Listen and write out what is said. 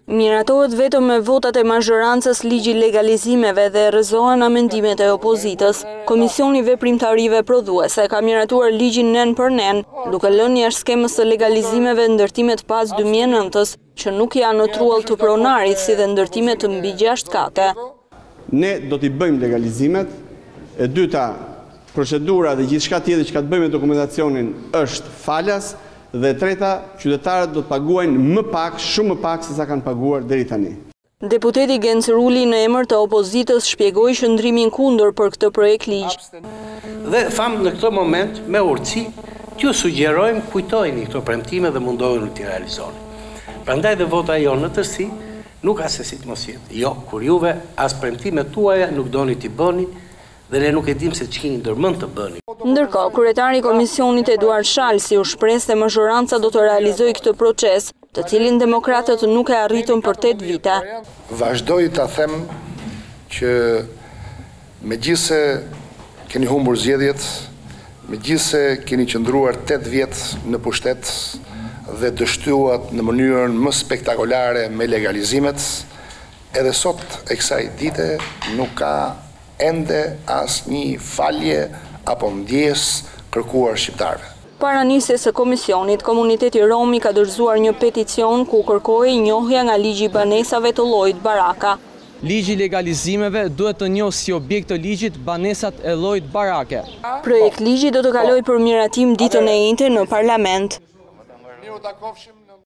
Miratohet vetëm me votat e mazhorancës ligji legalizimeve dhe rrëzohen amendimet e opozitës. Komisioni Veprimtarive Prodhuese ka miratuar ligjin nen për nen, duke lënë jashtë skemës së legalizimeve ndërtimet pas 2009-s, që nuk janë në truall të pronarit si dhe ndërtimet të mbi 6 kate. Ne do t'i bëjmë legalizimet, e dyta, procedura dhe gjithçka tjetër që ka të bëjmë me dokumentacionin është falas, dhe treta, qytetarët do të paguajnë më pak, shumë më pak se sa kanë paguar deri tani. Deputeti Genc Ruli në emër të opozitës shpjegoi qëndrimin kundër për këtë projekt ligj. Dhe thamë në këtë moment me urtësi, t'ju sugjerojmë kujtojeni këto premtime dhe mundoheni t'i realizoni. Prandaj dhe vota jonë në tërësi nuk as se si të mos jetë. Jo, kur juve as premtimet tuaja nuk doni t'i bëni, dhe ne nuk e dim se ç'keni ndërmend të bëni. Ndërkohë, kryetari i komisionit Eduard Shalsi u shpreh se mazhoranca do të realizojë këtë proces, të cilin demokratët nuk e arritën për 8 vite. Vazhdoj ta them që megjithse keni humbur zgjedhjet, megjithse keni qëndruar 8 vjet në pushtet dhe dështuat në mënyrën më spektakolare me legalizimet, edhe sot e kësaj dite nuk ka ende as një falje apo ndjesë kërkuar shqiptarëve. Para nisjes së komisionit, komuniteti Romi ka dorëzuar një peticion ku kërkoi njohja nga ligji i banesave të llojit baraka. Ligji i legalizimeve duhet të njohë si objekt të ligjit banesat e llojit barake. Projekt ligji do të kalojë për miratim ditën e njëjtë në parlament.